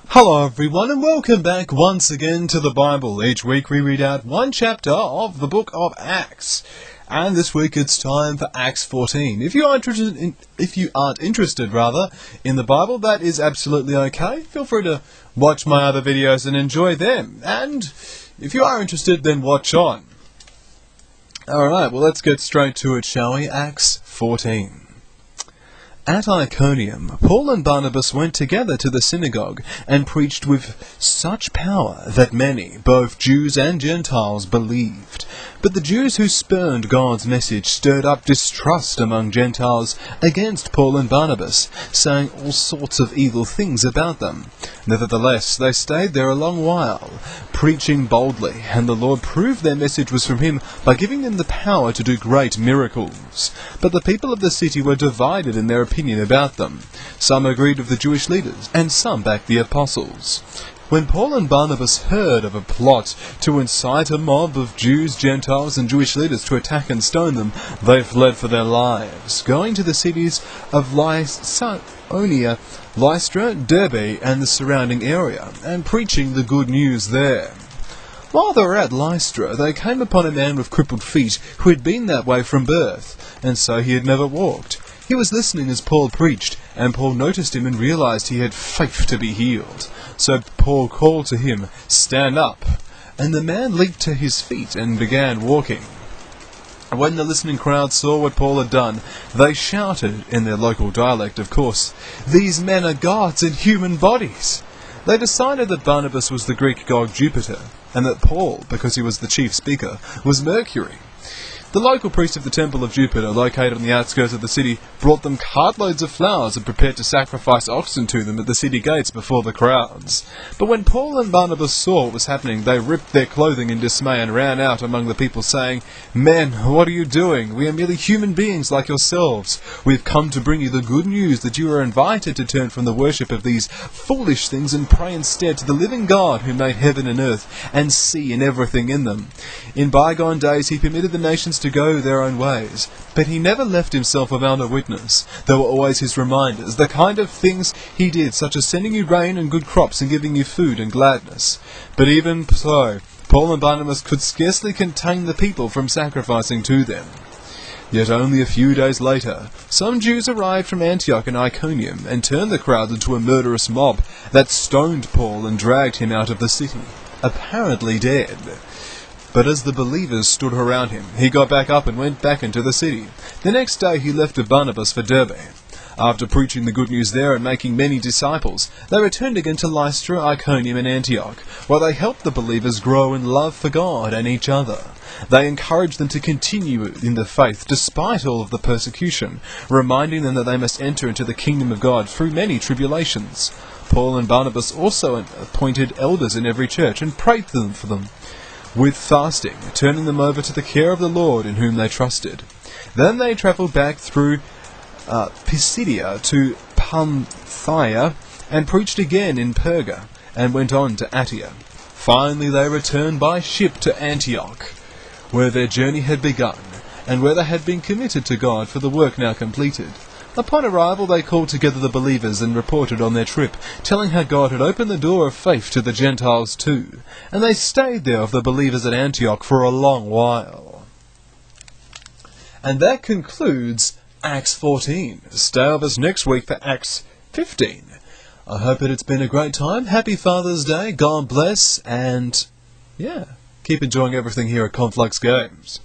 Hello everyone and welcome back once again to the Bible. Each week we read out one chapter of the book of Acts. And this week it's time for Acts 14. If you aren't interested in the Bible, that is absolutely okay. Feel free to watch my other videos and enjoy them. And if you are interested, then watch on. Alright, well let's get straight to it, shall we? Acts 14. At Iconium, Paul and Barnabas went together to the synagogue and preached with such power that many, both Jews and Gentiles, believed. But the Jews who spurned God's message stirred up distrust among Gentiles against Paul and Barnabas, saying all sorts of evil things about them. Nevertheless, they stayed there a long while, preaching boldly, and the Lord proved their message was from him by giving them the power to do great miracles. But the people of the city were divided in their opinion about them. Some agreed with the Jewish leaders, and some backed the apostles. When Paul and Barnabas heard of a plot to incite a mob of Jews, Gentiles, and Jewish leaders to attack and stone them, they fled for their lives, going to the cities of Lystra, Derbe, and the surrounding area, and preaching the good news there. While they were at Lystra, they came upon a man with crippled feet who had been that way from birth, and so he had never walked. He was listening as Paul preached, and Paul noticed him and realized he had faith to be healed. So Paul called to him, "Stand up!" And the man leaped to his feet and began walking. When the listening crowd saw what Paul had done, they shouted, in their local dialect of course, "These men are gods in human bodies!" They decided that Barnabas was the Greek god Jupiter, and that Paul, because he was the chief speaker, was Mercury. The local priest of the temple of Jupiter, located on the outskirts of the city, brought them cartloads of flowers and prepared to sacrifice oxen to them at the city gates before the crowds. But when Paul and Barnabas saw what was happening, they ripped their clothing in dismay and ran out among the people, saying, "Men, what are you doing? We are merely human beings like yourselves. We have come to bring you the good news that you are invited to turn from the worship of these foolish things and pray instead to the living God who made heaven and earth and sea and everything in them. In bygone days he permitted the nations to go their own ways, but he never left himself without a witness. There were always his reminders, the kind of things he did, such as sending you rain and good crops and giving you food and gladness. But even so, Paul and Barnabas could scarcely contain the people from sacrificing to them. Yet only a few days later, some Jews arrived from Antioch and Iconium and turned the crowd into a murderous mob that stoned Paul and dragged him out of the city, apparently dead. But as the believers stood around him, he got back up and went back into the city. The next day he left with Barnabas for Derbe. After preaching the good news there and making many disciples, they returned again to Lystra, Iconium, and Antioch, where they helped the believers grow in love for God and each other. They encouraged them to continue in the faith despite all of the persecution, reminding them that they must enter into the kingdom of God through many tribulations. Paul and Barnabas also appointed elders in every church and prayed for them, with fasting, turning them over to the care of the Lord in whom they trusted. Then they travelled back through Pisidia to Pamphylia and preached again in Perga and went on to Attaea. Finally they returned by ship to Antioch, where their journey had begun and where they had been committed to God for the work now completed. Upon arrival they called together the believers and reported on their trip, telling how God had opened the door of faith to the Gentiles too, and they stayed there with the believers at Antioch for a long while. And that concludes Acts 14. Stay with us next week for Acts 15. I hope that it's been a great time. Happy Father's Day, God bless, and keep enjoying everything here at KonfluxGames.